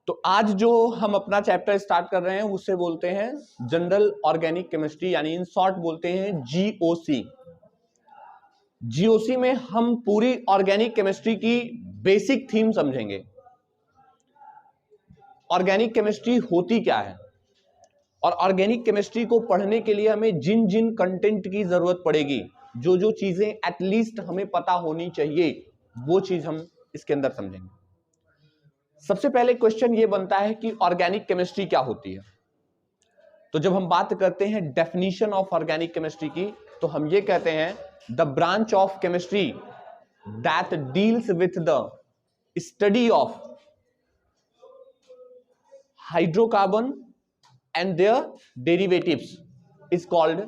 तो आज जो हम अपना चैप्टर स्टार्ट कर रहे हैं उससे बोलते हैं जनरल ऑर्गेनिक केमिस्ट्री, यानी इन शॉर्ट बोलते हैं जीओसी। जीओसी में हम पूरी ऑर्गेनिक केमिस्ट्री की बेसिक थीम समझेंगे। ऑर्गेनिक केमिस्ट्री होती क्या है और ऑर्गेनिक केमिस्ट्री को पढ़ने के लिए हमें जिन जिन कंटेंट की जरूरत पड़ेगी, जो जो चीजें एटलीस्ट हमें पता होनी चाहिए, वो चीज हम इसके अंदर समझेंगे। सबसे पहले क्वेश्चन ये बनता है कि ऑर्गेनिक केमिस्ट्री क्या होती है। तो जब हम बात करते हैं डेफिनेशन ऑफ ऑर्गेनिक केमिस्ट्री की, तो हम ये कहते हैं the branch of chemistry that deals with the study of hydrocarbon and their derivatives is called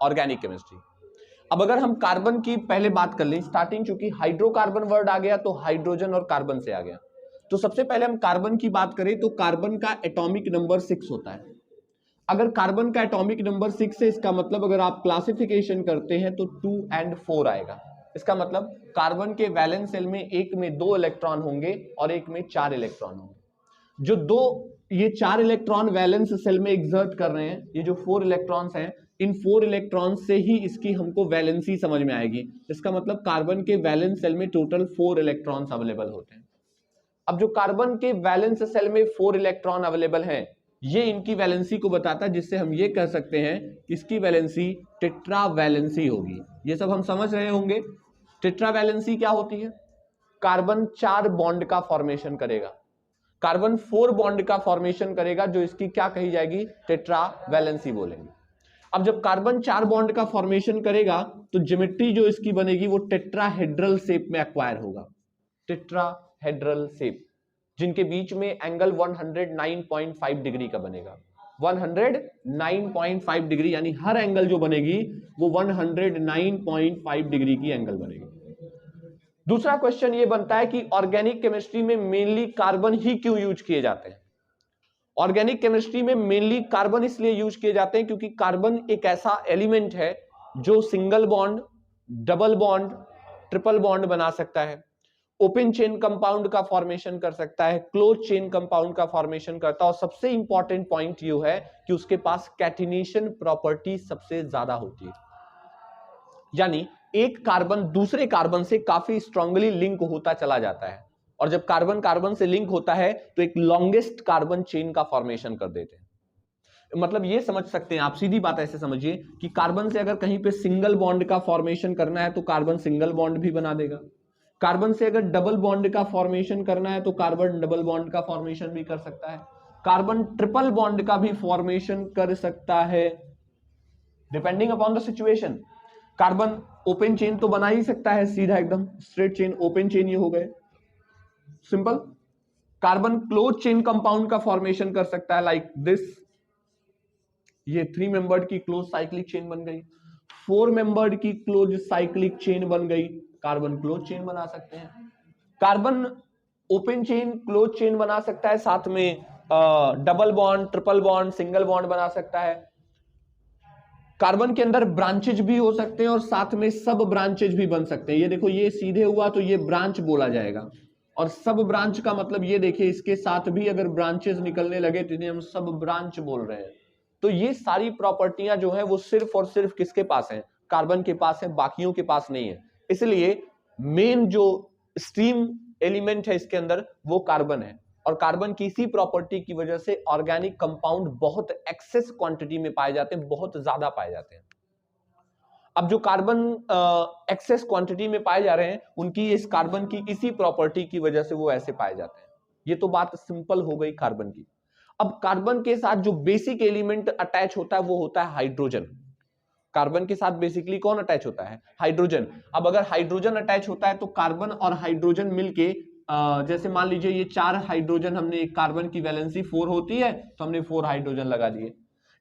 organic chemistry. अब अगर हम कार्बन की पहले बात कर लें स्टार्टिंग, चूंकि हाइड्रोकार्बन वर्ड आ गया तो हाइड्रोजन और कार्बन से आ गया, तो सबसे पहले हम कार्बन की बात करें तो कार्बन का एटॉमिक नंबर 6 होता है। अगर कार्बन का एटॉमिक नंबर 6 है, इसका मतलब अगर आप क्लासिफिकेशन करते हैं तो 2 और 4 आएगा। इसका मतलब कार्बन के वैलेंस शेल में एक में 2 इलेक्ट्रॉन होंगे और एक में 4 इलेक्ट्रॉन होंगे। जो ये 4 इलेक्ट्रॉन वैलेंस शेल में एग्जर्ट कर रहे हैं, ये जो 4 इलेक्ट्रॉन्स हैं, इन 4 इलेक्ट्रॉन से ही इसकी हमको वैलेंसी समझ में आएगी। इसका मतलब कार्बन के वैलेंस शेल में टोटल 4 इलेक्ट्रॉन्स अवेलेबल होते हैं। अब जो कार्बन के वैलेंस शेल में 4 इलेक्ट्रॉन अवेलेबल हैं, ये इनकी वैलेंसी को बताता है, जिससे हम ये कह सकते हैं कि इसकी वैलेंसी टेट्रा वैलेंसी होगी। ये सब हम समझ रहे होंगे। टेट्रा वैलेंसी क्या होती है? कार्बन 4 बॉन्ड का फॉर्मेशन करेगा, कार्बन 4 बॉन्ड का फॉर्मेशन करेगा, जो इसकी क्या कही जाएगी? टेट्रा वैलेंसी बोलेंगे। अब जब कार्बन 4 बॉन्ड का फॉर्मेशन करेगा तो ज्योमेट्री जो इसकी बनेगी वो टेट्राहेड्रल शेप में एक्वायर होगा। टेट्राहेड्रल शेप, जिनके बीच में एंगल 109.5 डिग्री का बनेगा। 109.5 डिग्री, यानी हर एंगल जो बनेगी वो 109.5 डिग्री की एंगल बनेगी। दूसरा क्वेश्चन ये बनता है कि ऑर्गेनिक केमिस्ट्री में मेनली कार्बन ही क्यों यूज किए जाते हैं? ऑर्गेनिक केमिस्ट्री में मेनली कार्बन इसलिए यूज किए जाते हैं क्योंकि कार्बन एक ऐसा एलिमेंट है जो single bond, double bond, triple bond बना सकता है, ओपन चेन कंपाउंड का फॉर्मेशन कर सकता है, क्लोज चेन कंपाउंड का फॉर्मेशन करता है, और सबसे इंपॉर्टेंट पॉइंट ये है कि उसके पास कैटिनेशन प्रॉपर्टी सबसे ज्यादा होती है। यानी एक कार्बन दूसरे कार्बन से काफी स्ट्रांगली लिंक होता चला जाता है, और जब कार्बन कार्बन से लिंक होता है तो एक लॉन्गेस्ट कार्बन चेन का फॉर्मेशन कर देते हैं। मतलब ये समझ सकते हैं आप, सीधी बात ऐसे समझिए कि कार्बन से अगर कहीं पे सिंगल बॉन्ड का फॉर्मेशन करना है तो कार्बन सिंगल बॉन्ड भी बना देगा। कार्बन से अगर डबल बॉन्ड का फॉर्मेशन करना है तो कार्बन डबल बॉन्ड का फॉर्मेशन भी कर सकता है। कार्बन ट्रिपल बॉन्ड का भी फॉर्मेशन कर सकता है, depending upon the situation. Carbon open chain तो बना ही सकता है, सीधा एकदम स्ट्रेट चेन, ओपन चेन ये हो गए, simple. Carbon close chain compound का फॉर्मेशन कर सकता है, लाइक दिस, ये 3 मेंबर्ड की क्लोज साइक्लिक चेन बन गई, 4 मेंबर्ड की क्लोज साइक्लिक चेन बन गई, कार्बन क्लोज चेन बना सकते हैं। Carbon open chain, close chain बना सकता है, साथ में double bond, triple bond, single bond बना सकता है। कार्बन के अंदर ब्रांचेज भी हो सकते हैं और साथ में सब ब्रांचेज भी बन सकते हैं। ये देखो, ये सीधे हुआ तो ये ब्रांच बोला जाएगा, और सब ब्रांच का मतलब ये देखिए, इसके साथ भी अगर ब्रांचेस निकलने लगे तो इन्हें हम सब ब्रांच बोल रहे हैं। तो ये सारी प्रॉपर्टियां जो है वो सिर्फ और सिर्फ किसके पास है? कार्बन के पास है, बाकियों के पास नहीं है। इसलिए मेन जो स्ट्रीम एलिमेंट है इसके अंदर वो कार्बन है, और कार्बन की इसी प्रॉपर्टी की वजह से ऑर्गेनिक कंपाउंड बहुत एक्सेस क्वांटिटी में पाए जाते हैं, बहुत ज्यादा पाए जाते हैं। अब जो कार्बन एक्सेस क्वांटिटी में पाए जा रहे हैं, उनकी इस कार्बन की इसी प्रॉपर्टी की वजह से वो ऐसे पाए जाते हैं। ये तो बात सिंपल हो गई कार्बन की। अब कार्बन के साथ जो बेसिक एलिमेंट अटैच होता है वो होता है हाइड्रोजन। कार्बन के साथ बेसिकली कौन अटैच होता है? हाइड्रोजन। अब अगर हाइड्रोजन अटैच होता है तो कार्बन और हाइड्रोजन मिलके, जैसे मान लीजिए ये 4 हाइड्रोजन, हमने एक कार्बन की वैलेंसी 4 होती है तो हमने 4 हाइड्रोजन लगा दिए।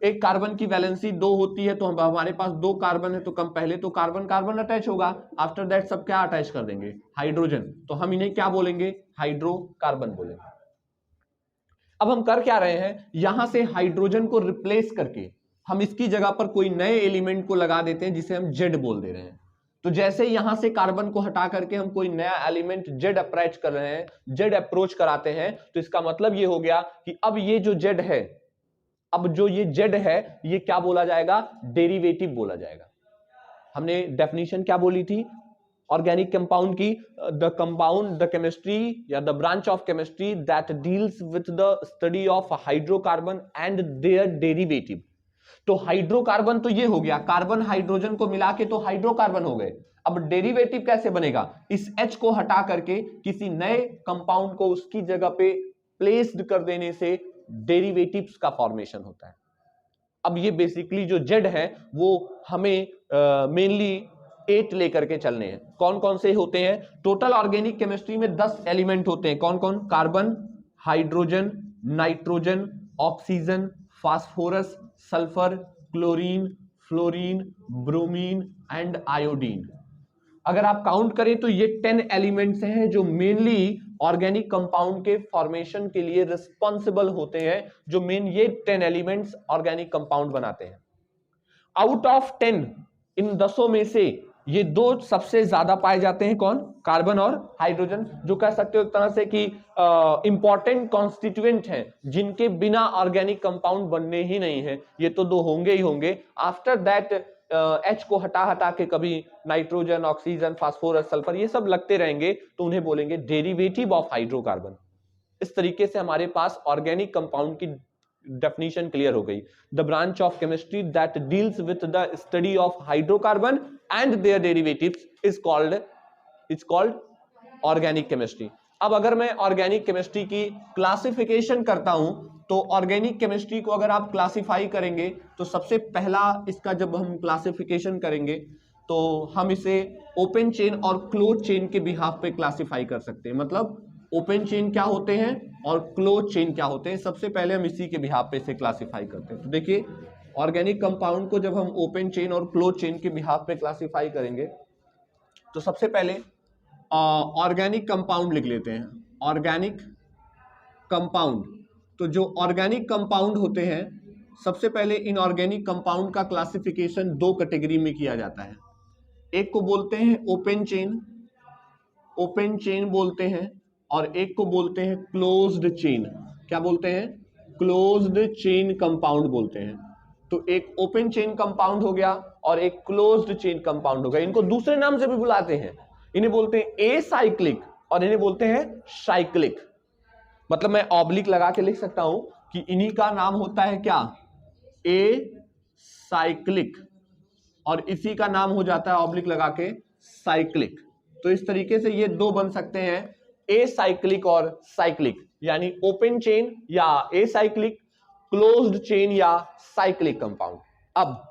एक कार्बन की वैलेंसी 2 होती है तो हमारे पास 2 कार्बन है, तो कम पहले तो कार्बन कार्बन अटैच होगा, आफ्टर दैट सब क्या अटैच कर देंगे? हाइड्रोजन। तो हम इन्हें क्या बोलेंगे? हाइड्रोकार्बन बोलेंगे। अब हम कर क्या रहे हैं? यहां से हाइड्रोजन को रिप्लेस करके हम इसकी जगह पर कोई नए एलिमेंट को लगा देते हैं, जिसे हम जेड बोल दे रहे हैं। तो जैसे यहां से कार्बन को हटा करके हम कोई नया एलिमेंट जेड अप्रोच कर रहे हैं, जेड अप्रोच कराते हैं, तो इसका मतलब ये हो गया कि अब ये जो जेड है, अब जो ये जेड है, ये क्या बोला जाएगा? डेरिवेटिव बोला जाएगा। हमने डेफिनेशन क्या बोली थी ऑर्गेनिक कंपाउंड की? द कंपाउंड, द केमिस्ट्री या the branch of chemistry that deals with the study of hydrocarbon and their derivative. तो हाइड्रोकार्बन तो ये हो गया, कार्बन हाइड्रोजन को मिला के तो हाइड्रोकार्बन हो गए। अब डेरिवेटिव कैसे बनेगा? इस H को हटा करके किसी नए कंपाउंड को उसकी जगह पे प्लेस्ड कर देने से डेरिवेटिव्स का फॉर्मेशन होता है। अब ये बेसिकली जो जेड है वो हमें मेनली 8 लेकर के चलने हैं। कौन कौन से होते हैं? टोटल ऑर्गेनिक केमिस्ट्री में 10 एलिमेंट होते हैं। कौन कौन? Carbon, hydrogen, nitrogen, oxygen, phosphorus, sulphur, chlorine, fluorine, bromine and iodine. अगर आप काउंट करें तो ये 10 एलिमेंट्स हैं जो मेनली ऑर्गेनिक कंपाउंड के फॉर्मेशन के लिए रिस्पॉन्सिबल होते हैं, जो मेन ये 10 एलिमेंट्स ऑर्गेनिक कंपाउंड बनाते हैं। आउट ऑफ 10, इन 10 में से ये 2 सबसे ज्यादा पाए जाते हैं। कौन? कार्बन और हाइड्रोजन, जो कह सकते हो एक तरह से कि इंपॉर्टेंट कॉन्स्टिट्यूएंट हैं, जिनके बिना ऑर्गेनिक कंपाउंड बनने ही नहीं है। ये तो 2 होंगे ही होंगे। आफ्टर दैट H को हटा हटा के कभी नाइट्रोजन, ऑक्सीजन, फास्फोरस, सल्फर ये सब लगते रहेंगे, तो उन्हें बोलेंगे डेरिवेटिव ऑफ हाइड्रोकार्बन। इस तरीके से हमारे पास ऑर्गेनिक कंपाउंड की डेफिनेशन क्लियर हो गई। The branch of chemistry that deals with the study of hydrocarbon and their derivatives is called organic chemistry. अब अगर मैं ऑर्गेनिक केमिस्ट्री की क्लासिफिकेशन करता हूं, तो ऑर्गेनिक केमिस्ट्री को अगर आप क्लासिफाई करेंगे तो सबसे पहला इसका जब हम क्लासिफिकेशन करेंगे तो हम इसे ओपन चेन और क्लोज चेन के बिहाफ पे क्लासिफाई कर सकते हैं। मतलब ओपन चेन क्या होते हैं और क्लोज चेन क्या होते हैं, सबसे पहले हम इसी के बिहाफ पे इसे क्लासिफाई करते हैं। तो देखिए, ऑर्गेनिक कंपाउंड को जब हम ओपन चेन और क्लोज चेन के बिहाफ पे क्लासिफाई करेंगे तो सबसे पहले ऑर्गेनिक कंपाउंड लिख लेते हैं। ऑर्गेनिक कंपाउंड, तो जो ऑर्गेनिक कंपाउंड होते हैं, सबसे पहले इन ऑर्गेनिक कंपाउंड का क्लासिफिकेशन 2 कैटेगरी में किया जाता है। एक को बोलते हैं ओपन चेन बोलते हैं, और एक को बोलते हैं क्लोज्ड चेन। क्या बोलते हैं? क्लोज्ड चेन कंपाउंड बोलते हैं। तो एक ओपन चेन कंपाउंड हो गया और एक क्लोज्ड चेन कंपाउंड हो गया। इनको दूसरे नाम से भी बुलाते हैं, इन्हें बोलते हैं एसाइक्लिक और इन्हें बोलते हैं साइक्लिक। मतलब मैं ऑब्लिक लगा के लिख सकता हूं कि इन्हीं का नाम होता है क्या? एसाइक्लिक, और इसी का नाम हो जाता है ऑब्लिक लगा के साइक्लिक। तो इस तरीके से ये 2 बन सकते हैं, एसाइक्लिक और साइक्लिक, यानी ओपन चेन या एसाइक्लिक, क्लोज्ड चेन या साइक्लिक कंपाउंड। अब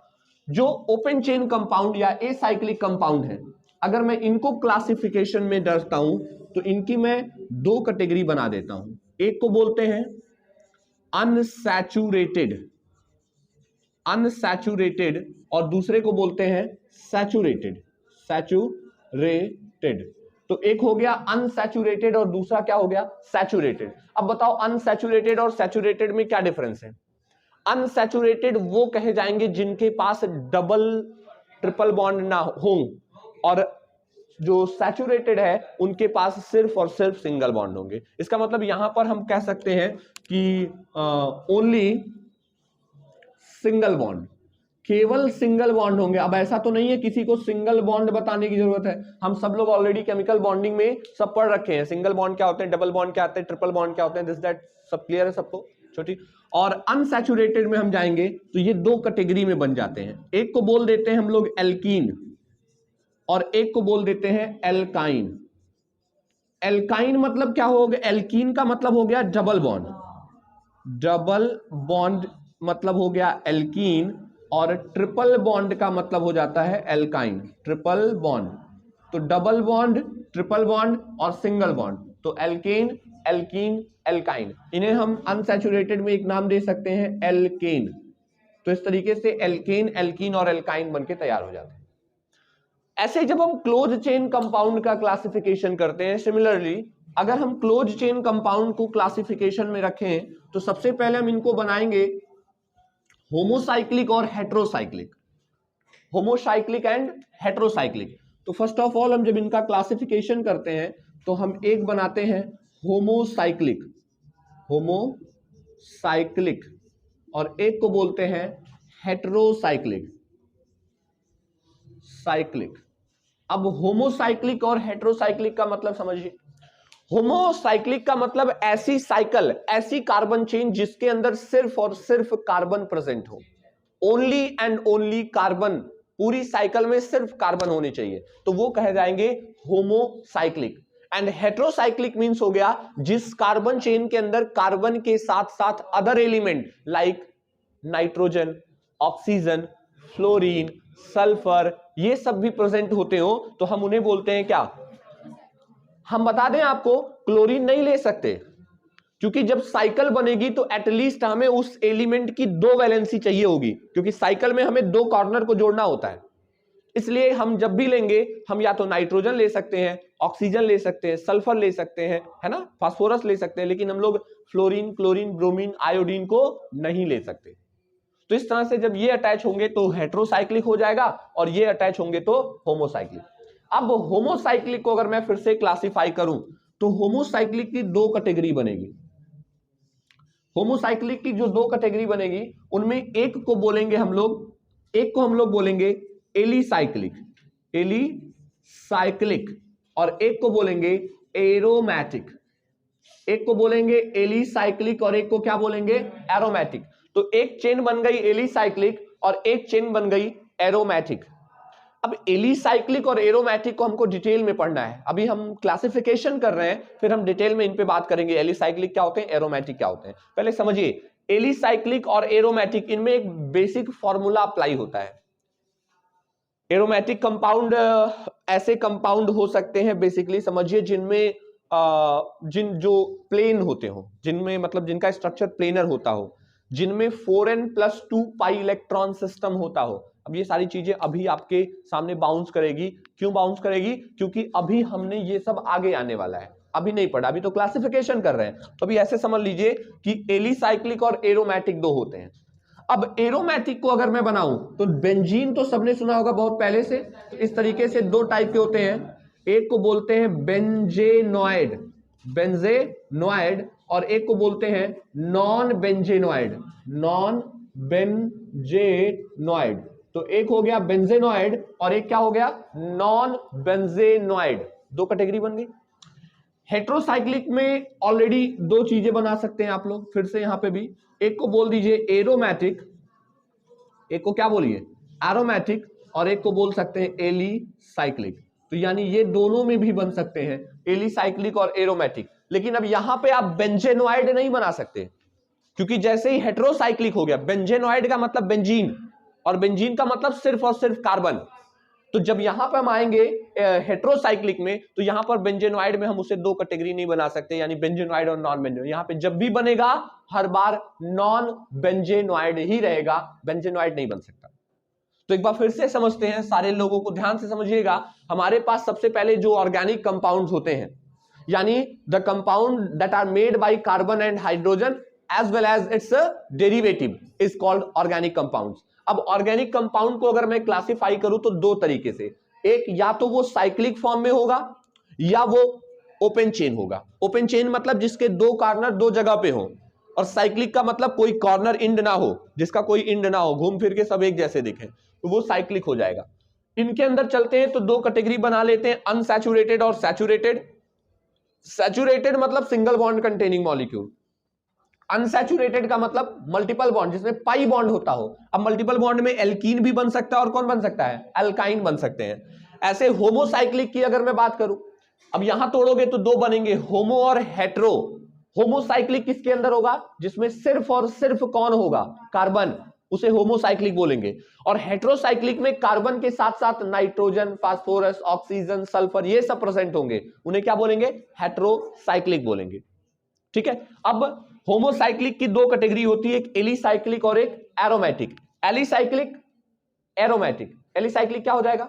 जो ओपन चेन कंपाउंड या एसाइक्लिक कंपाउंड है, अगर मैं इनको क्लासिफिकेशन में डरता हूं तो इनकी मैं 2 कैटेगरी बना देता हूं। एक को बोलते हैं अनसैचुरेटेड और दूसरे को बोलते हैं सैचुरेटेड। तो एक हो गया अनसैचुरेटेड और दूसरा क्या हो गया? सैचुरेटेड। अब बताओ अनसैचुरेटेड और सैचुरेटेड में क्या डिफरेंस है? अनसैचुरेटेड वो कहे जाएंगे जिनके पास डबल ट्रिपल बॉन्ड ना हो, और जो सैचुरेटेड है उनके पास सिर्फ और सिर्फ सिंगल बॉन्ड होंगे। इसका मतलब यहां पर हम कह सकते हैं कि ओनली सिंगल बॉन्ड, केवल सिंगल बॉन्ड होंगे। अब ऐसा तो नहीं है किसी को सिंगल बॉन्ड बताने की जरूरत है, हम सब लोग ऑलरेडी केमिकल बॉन्डिंग में सब पढ़ रखे हैं। सिंगल बॉन्ड क्या होते हैं, डबल बॉन्ड क्या होते हैं, ट्रिपल बॉन्ड क्या होते हैं, दिस दैट सब क्लियर है सबको छोटी। और अनसैचुरेटेड में हम जाएंगे तो ये 2 कैटेगरी में बन जाते हैं। एक को बोल देते हैं हम लोग एल्कीन और एक को बोल देते हैं एल्काइन। एल्काइन मतलब क्या हो गया? एल्कीन का मतलब हो गया डबल बॉन्ड मतलब हो गया एल्कीन, और ट्रिपल बॉन्ड का मतलब हो जाता है एल्काइन। ट्रिपल बॉन्ड तो डबल बॉन्ड, ट्रिपल बॉन्ड और सिंगल बॉन्ड, तो एल्केन, एल्कीन, एल्काइन। इन्हें हम अनसैचुरेटेड में एक नाम दे सकते हैं एल्केन। तो इस तरीके से एल्केन, एल्कीन और एल्काइन बनके तैयार हो जाते हैं। ऐसे जब हम क्लोज चेन कंपाउंड का क्लासिफिकेशन करते हैं, सिमिलरली अगर हम क्लोज चेन कंपाउंड को क्लासिफिकेशन में रखें तो सबसे पहले हम इनको बनाएंगे होमोसाइक्लिक और हेट्रोसाइक्लिक। Homocyclic and heterocyclic. तो फर्स्ट ऑफ ऑल हम जब इनका क्लासिफिकेशन करते हैं तो हम एक बनाते हैं होमोसाइक्लिक, होमोसाइक्लिक, और एक को बोलते हैं हेटेरोसाइक्लिक, साइक्लिक। अब होमोसाइक्लिक और हेटेरोसाइक्लिक का मतलब समझिए। होमोसाइक्लिक का मतलब ऐसी साइकिल, ऐसी कार्बन चेन जिसके अंदर सिर्फ और सिर्फ कार्बन प्रेजेंट हो, ओनली एंड ओनली कार्बन, पूरी साइकिल में सिर्फ कार्बन होने चाहिए, तो वो कहे जाएंगे होमोसाइक्लिक। एंड हेटेरोसाइक्लिक मींस हो गया जिस कार्बन चेन के अंदर कार्बन के साथ साथ other element like nitrogen, oxygen, fluorine, sulphur, ये सब भी प्रेजेंट होते हो, तो हम उन्हें बोलते हैं क्या? हम बता दें आपको, क्लोरीन नहीं ले सकते, क्योंकि जब साइकिल बनेगी तो एटलीस्ट हमें उस एलिमेंट की 2 वैलेंसी चाहिए होगी, क्योंकि साइकिल में हमें 2 कॉर्नर को जोड़ना होता है। इसलिए हम जब भी लेंगे, हम या तो नाइट्रोजन ले सकते हैं, ऑक्सीजन ले सकते हैं, सल्फर ले सकते हैं, है ना, फास्फोरस ले सकते हैं, लेकिन हम लोग फ्लोरीन, क्लोरीन, ब्रोमीन, आयोडीन को नहीं ले सकते। तो इस तरह से जब ये अटैच होंगे तो हेटेरोसाइक्लिक हो जाएगा, और ये अटैच होंगे तो होमोसाइक्लिक। अब होमोसाइक्लिक को अगर मैं फिर से क्लासिफाई करूं तो होमोसाइक्लिक की 2 कैटेगरी बनेगी। होमोसाइक्लिक की जो 2 कैटेगरी बनेगी उनमें एक को बोलेंगे हम लोग, एक को हम लोग बोलेंगे एलिसाइक्लिक, एलिसाइक्लिक, और एक को बोलेंगे एरोमेटिक। एक को बोलेंगे एलिसाइक्लिक और एक को क्या बोलेंगे? एरोमेटिक। तो एक चेन बन गई एलिसाइक्लिक और एक चेन बन गई एरोमेटिक। अब एलिसाइक्लिक और एरोमेटिक को हमको डिटेल में पढ़ना है, अभी हम क्लासिफिकेशन कर रहे हैं, फिर हम डिटेल में इन पे बात करेंगे एलिसाइक्लिक क्या होते हैं, एरोमेटिक क्या होते हैं। पहले समझिए, एलिसाइक्लिक और एरोमेटिक, इनमें एक बेसिक फॉर्मूला अप्लाई होता है। एरोमेटिक कंपाउंड ऐसे कंपाउंड हो सकते हैं, बेसिकली समझिए, जिनमें जो प्लेन होते हो, जिनमें मतलब जिनका स्ट्रक्चर प्लेनर होता हो, जिनमें 4n+2 पाई इलेक्ट्रॉन सिस्टम होता हो। अब ये सारी चीजें अभी आपके सामने बाउंस करेगी। क्यों बाउंस करेगी? क्योंकि अभी हमने ये सब आगे आने वाला है, अभी नहीं पढ़ा, अभी तो क्लासिफिकेशन कर रहे हैं। तो अभी ऐसे समझ लीजिए कि एलिसाइक्लिक और एरोमेटिक 2 होते हैं। अब एरोमेटिक को अगर मैं बनाऊं तो बेंजीन तो सबने सुना होगा बहुत पहले से। तो इस तरीके से 2 टाइप के होते हैं, एक को बोलते हैं बेंजेनॉइड, बेंजेनॉइड, और एक को बोलते हैं नॉन बेंजेनॉइड, नॉन बेंजेनॉइड। तो एक हो गया बेंजेनॉइड और एक क्या हो गया? Non benzenoid. 2 कैटेगरी बन गई। हेटेरोसाइक्लिक में ऑलरेडी 2 चीजें बना सकते हैं आप लोग, फिर से यहां पे भी एक को बोल दीजिए एरोमेटिक, एक को क्या बोलिए? एरोमेटिक, और एक को बोल सकते हैं एलिसाइक्लिक। तो यानी ये दोनों में भी बन सकते हैं, एलिसाइक्लिक और एरोमेटिक। लेकिन अब यहां पे आप बेंजेनॉइड नहीं बना सकते, क्योंकि जैसे ही हेटेरोसाइक्लिक हो गया, बेंजेनॉइड का मतलब बेंजीन, और बेंजीन का मतलब सिर्फ और सिर्फ कार्बन। तो जब यहां पर हम आएंगे हेटेरोसाइक्लिक में, तो यहां पर बेंजेनॉइड में हम उसे 2 कैटेगरी नहीं बना सकते, यानी बेंजेनॉइड और नॉन बेंजेनॉइड। यहां पे जब भी बनेगा हर बार नॉन बेंजेनॉइड ही रहेगा, बेंजेनॉइड नहीं बन सकता। तो एक बार फिर से समझते हैं, सारे लोगों को ध्यान से समझिएगा। हमारे पास सबसे पहले जो ऑर्गेनिक कंपाउंड्स होते हैं, यानी the compound that are made by carbon and hydrogen as well as its derivative is called organic compounds. अब ऑर्गेनिक कंपाउंड को अगर मैं क्लासिफाई करूं तो 2 तरीके से, एक या तो वो साइक्लिक फॉर्म में होगा या वो ओपन चेन होगा। ओपन चेन मतलब जिसके 2 कॉर्नर 2 जगह पे हो, और साइक्लिक का मतलब कोई कॉर्नर इंड ना हो, जिसका कोई इंड ना हो, घूम फिर के सब एक जैसे दिखे, तो वो साइक्लिक हो जाएगा। इनके अंदर चलते हैं तो 2 कैटेगरी बना लेते हैं, अनसैचुरेटेड और सैचुरेटेड। सैचुरेटेड मतलब single bond containing molecule, unsaturated का मतलब मल्टीपल बॉन्ड जिसमें पाई बॉन्ड होता हो। अब मल्टीपल बॉन्ड में एल्कीन भी बन सकता है और कौन बन सकता है? अल्काइन बन सकते हैं। ऐसे होमोसाइक्लिक की अगर मैं बात करूं, अब यहां तोड़ोगे तो 2 बनेंगे, होमो और हेटेरो। होमोसाइक्लिक किसके अंदर होगा? जिसमें सिर्फ और सिर्फ कौन होगा? कार्बन, उसे होमोसाइक्लिक बोलेंगे। और हेटेरोसाइक्लिक में कार्बन के साथ साथ नाइट्रोजन, फास्फोरस, ऑक्सीजन, सल्फर, ये सब प्रेजेंट होंगे, उन्हें क्या बोलेंगे? हेटेरोसाइक्लिक बोलेंगे। ठीक है। अब होमोसाइक्लिक की 2 कैटेगरी होती है, एक एलिसाइक्लिक और एक एरोमेटिक। Alicyclic, aromatic. एलिसाइक्लिक क्या हो जाएगा?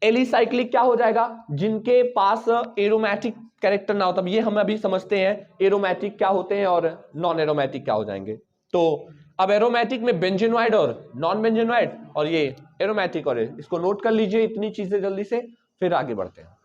एलिसाइक्लिक क्या हो जाएगा? जिनके पास एरोमेटिक कैरेक्टर ना हो। तब ये हम अभी समझते हैं एरोमेटिक क्या होते हैं और नॉन एरोमेटिक क्या हो जाएंगे। तो अब एरोमेटिक में बेंजेनोइड और नॉन बेंजेनोइड, और ये एरोमेटिक और इसको नोट कर लीजिए इतनी चीजें जल्दी से, फिर आगे बढ़ते हैं।